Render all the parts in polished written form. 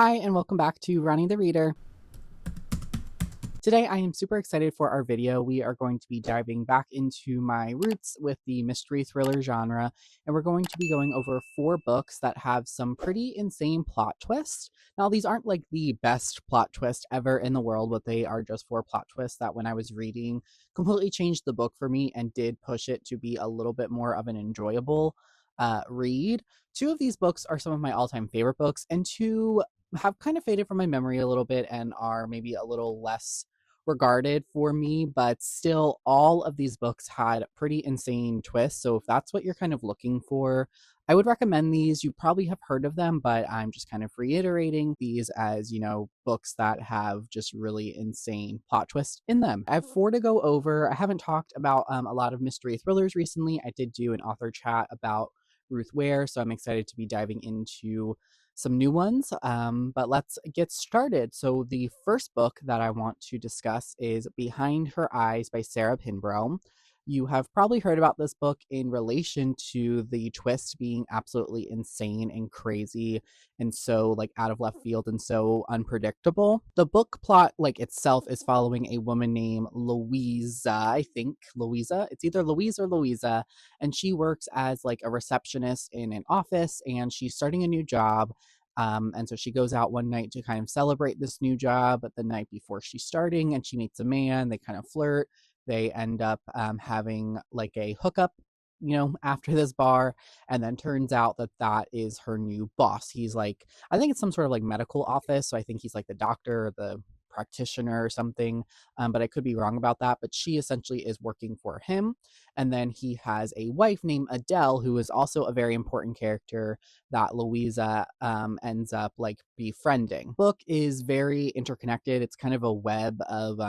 Hi, and welcome back to Ronnie the Reader. Today, I am super excited for our video. We are going to be diving back into my roots with the mystery thriller genre, and we're going to be going over 4 books that have some pretty insane plot twists. Now, these aren't like the best plot twist ever in the world, but they are just 4 plot twists that when I was reading completely changed the book for me and did push it to be a little bit more of an enjoyable read. 2 of these books are some of my all-time favorite books, and 2 have kind of faded from my memory a little bit and are maybe a little less regarded for me, but still, all of these books had pretty insane twists. So, if that's what you're kind of looking for, I would recommend these. You probably have heard of them, but I'm just kind of reiterating these as, books that have just really insane plot twists in them. I have 4 to go over. I haven't talked about a lot of mystery thrillers recently. I did do an author chat about Ruth Ware, so I'm excited to be diving into some new ones. But let's get started. So, the first book that I want to discuss is Behind Her Eyes by Sarah Pinbrow. You have probably heard about this book in relation to the twist being absolutely insane and crazy and so like out of left field and so unpredictable. The book plot like itself is following a woman named Louisa, I think Louisa. It's either Louise or Louisa, and she works as like a receptionist in an office and she's starting a new job. And so she goes out one night to kind of celebrate this new job, but the night before she's starting, and she meets a man, they kind of flirt, they end up having like a hookup, after this bar, and then turns out that that is her new boss. He's like, I think it's some sort of like medical office, so I think he's like the doctor or the practitioner or something, but I could be wrong about that. But she essentially is working for him, and then he has a wife named Adele, who is also a very important character that Louisa ends up like befriending. Book is very interconnected. It's kind of a web of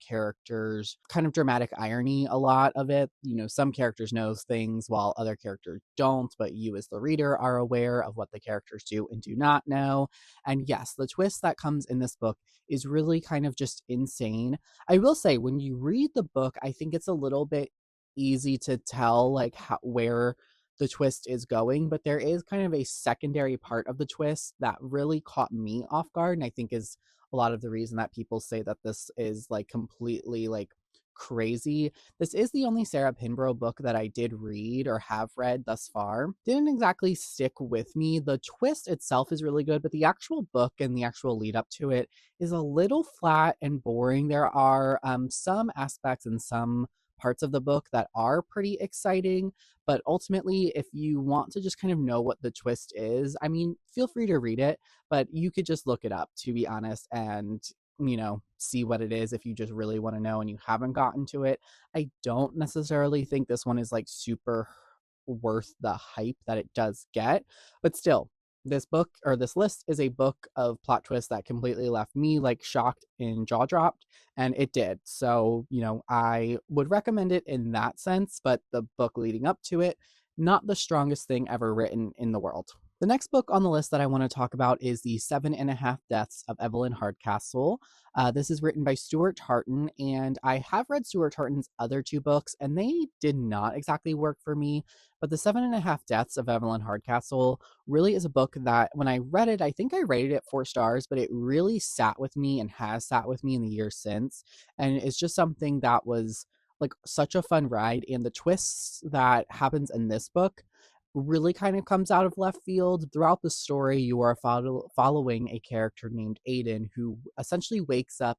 characters, kind of dramatic irony. A lot of it, some characters know things while other characters don't, but you as the reader are aware of what the characters do and do not know. And yes, the twist that comes in this book is really kind of just insane. I will say, when you read the book, I think it's a little bit easy to tell like where the twist is going, but there is kind of a secondary part of the twist that really caught me off guard, and I think is a lot of the reason that people say that this is like completely like crazy. This is the only Sarah Pinbrow book that I did read or have read thus far. Didn't exactly stick with me. The twist itself is really good, but the actual book and the actual lead up to it is a little flat and boring. There are some aspects and some parts of the book that are pretty exciting, but ultimately, if you want to just kind of know what the twist is, I mean, feel free to read it, but you could just look it up, to be honest, and see what it is if you just really want to know and you haven't gotten to it. I don't necessarily think this one is like super worth the hype that it does get, but still, this book or this list is a book of plot twists that completely left me like shocked and jaw dropped, and it did. So, I would recommend it in that sense, but the book leading up to it, not the strongest thing ever written in the world. The next book on the list that I want to talk about is The 7.5 Deaths of Evelyn Hardcastle. This is written by Stuart Tartan, and I have read Stuart Tartan's other 2 books, and they did not exactly work for me. But The 7.5 Deaths of Evelyn Hardcastle really is a book that when I read it, I think I rated it 4 stars, but it really sat with me and has sat with me in the years since. And it's just something that was like such a fun ride. And the twists that happens in this book really kind of comes out of left field. Throughout the story, you are following a character named Aiden who essentially wakes up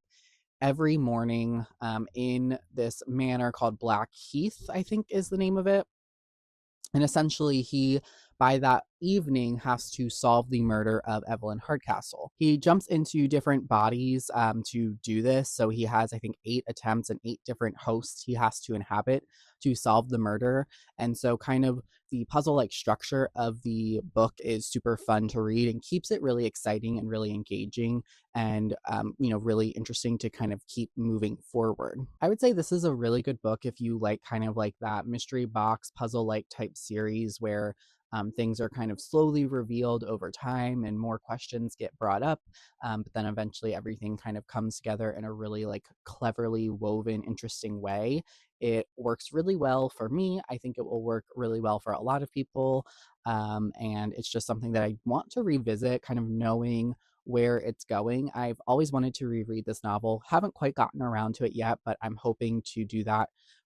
every morning in this manor called Black Heath, I think is the name of it. And essentially, he, by that evening, has to solve the murder of Evelyn Hardcastle. He jumps into different bodies to do this. So he has, I think, 8 attempts and 8 different hosts he has to inhabit to solve the murder. And so, kind of, the puzzle like structure of the book is super fun to read and keeps it really exciting and really engaging and really interesting to kind of keep moving forward. I would say this is a really good book if you like kind of like that mystery box puzzle like type series where things are kind of slowly revealed over time and more questions get brought up, but then eventually everything kind of comes together in a really like cleverly woven interesting way. It works really well for me. I think it will work really well for a lot of people, and it's just something that I want to revisit, kind of knowing where it's going. I've always wanted to reread this novel. Haven't quite gotten around to it yet, but I'm hoping to do that,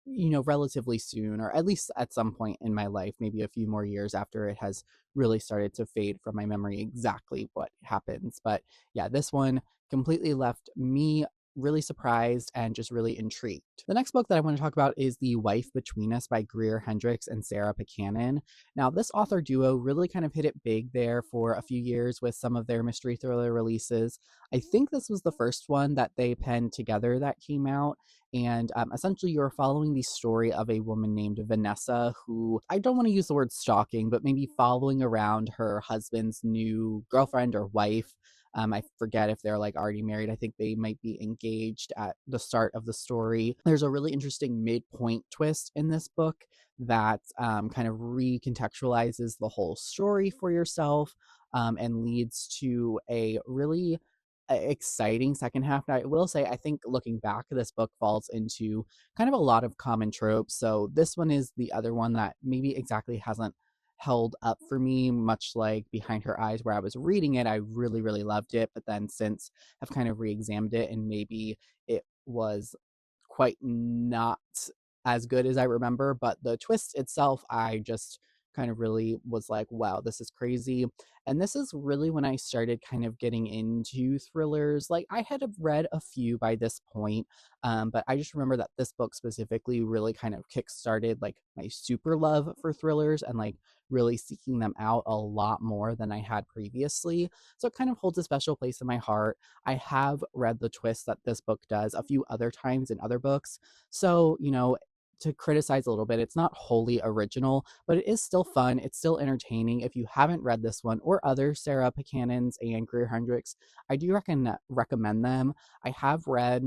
relatively soon, or at least at some point in my life, maybe a few more years after it has really started to fade from my memory exactly what happens. But yeah, this one completely left me really surprised and just really intrigued. The next book that I want to talk about is The Wife Between Us by Greer Hendricks and Sarah Buchanan. Now, this author duo really kind of hit it big there for a few years with some of their mystery thriller releases. I think this was the first one that they penned together that came out. And essentially, you're following the story of a woman named Vanessa, who, I don't want to use the word stalking, but maybe following around her husband's new girlfriend or wife. I forget if they're like already married. I think they might be engaged at the start of the story. There's a really interesting midpoint twist in this book that kind of recontextualizes the whole story for yourself, and leads to a really exciting second half. Now, I will say, I think looking back, this book falls into kind of a lot of common tropes. So this one is the other one that maybe exactly hasn't held up for me, much like Behind Her Eyes, where I was reading it, I really, really loved it, but then since I've kind of re-examined it, and maybe it was quite not as good as I remember, but the twist itself, I just kind of really was like, wow, this is crazy. And this is really when I started kind of getting into thrillers. Like, I had read a few by this point, but I just remember that this book specifically really kind of kickstarted like my super love for thrillers, and like really seeking them out a lot more than I had previously. So it kind of holds a special place in my heart. I have read the twist that this book does a few other times in other books. So, to criticize a little bit, it's not wholly original, but it is still fun. It's still entertaining. If you haven't read this one or other Sarah Buchanan's and Greer Hendricks, I do recommend them. I have read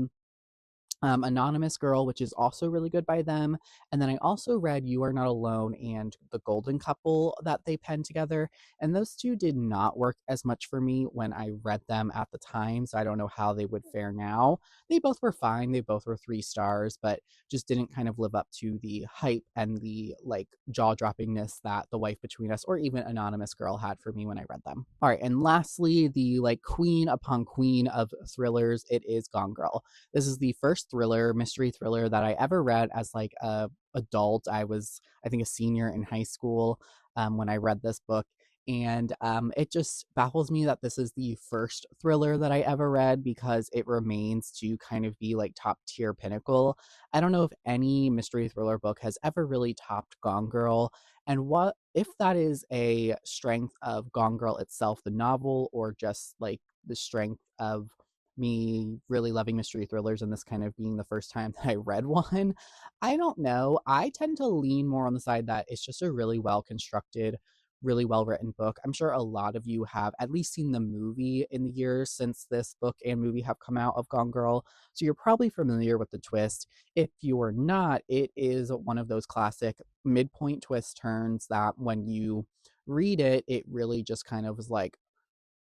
Anonymous Girl, which is also really good by them. And then I also read You Are Not Alone and The Golden Couple that they penned together. And those two did not work as much for me when I read them at the time. So I don't know how they would fare now. They both were fine. They both were 3 stars, but just didn't kind of live up to the hype and the like jaw droppingness that The Wife Between Us or even Anonymous Girl had for me when I read them. All right. And lastly, the like queen upon queen of thrillers, it is Gone Girl. This is the first mystery thriller that I ever read as like a adult. I was, I think, a senior in high school when I read this book. And it just baffles me that this is the first thriller that I ever read, because it remains to kind of be like top tier pinnacle. I don't know if any mystery thriller book has ever really topped Gone Girl. And what if that is a strength of Gone Girl itself, the novel, or just like the strength of me really loving mystery thrillers and this kind of being the first time that I read one? I don't know. I tend to lean more on the side that it's just a really well constructed, really well written book. I'm sure a lot of you have at least seen the movie in the years since this book and movie have come out of Gone Girl. So you're probably familiar with the twist. If you're not, it is one of those classic midpoint twist turns that when you read it, it really just kind of is like,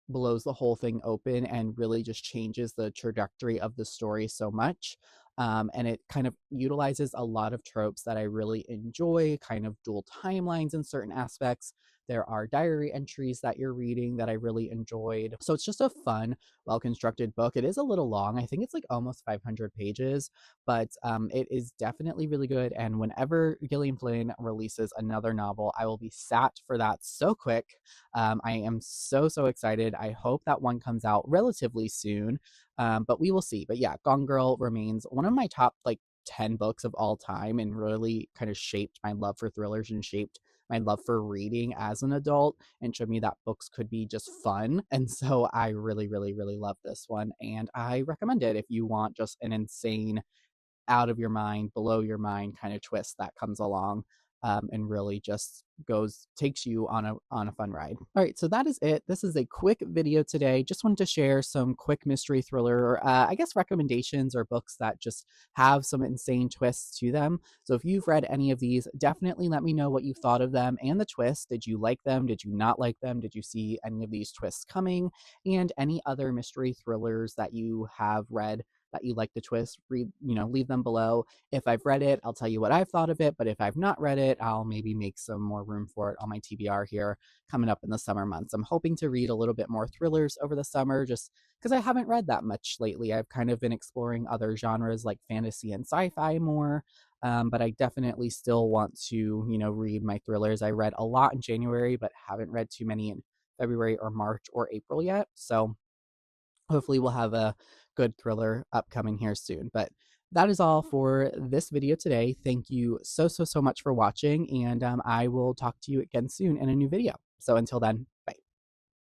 blows the whole thing open and really just changes the trajectory of the story so much. And it kind of utilizes a lot of tropes that I really enjoy, kind of dual timelines in certain aspects. There are diary entries that you're reading that I really enjoyed. So it's just a fun, well constructed book. It is a little long. I think it's like almost 500 pages, but it is definitely really good. And whenever Gillian Flynn releases another novel, I will be sat for that so quick. I am so, so excited. I hope that one comes out relatively soon, but we will see. But yeah, Gone Girl remains one of my top like 10 books of all time, and really kind of shaped my love for thrillers and shaped my love for reading as an adult, and showed me that books could be just fun. And so I really, really, really love this one, and I recommend it if you want just an insane, out of your mind, below your mind kind of twist that comes along, and really just takes you on a fun ride. All right, so that is it. This is a quick video today. Just wanted to share some quick mystery thriller, I guess, recommendations or books that just have some insane twists to them. So if you've read any of these, definitely let me know what you thought of them and the twist. Did you like them? Did you not like them? Did you see any of these twists coming? And any other mystery thrillers that you have read that you like the twist, leave them below. If I've read it, I'll tell you what I've thought of it, but if I've not read it, I'll maybe make some more room for it on my TBR here coming up in the summer months. I'm hoping to read a little bit more thrillers over the summer just because I haven't read that much lately. I've kind of been exploring other genres like fantasy and sci-fi more. But I definitely still want to, read my thrillers. I read a lot in January, but haven't read too many in February or March or April yet. So hopefully we'll have a good thriller upcoming here soon. But that is all for this video today. Thank you so much for watching, and I will talk to you again soon in a new video. So until then,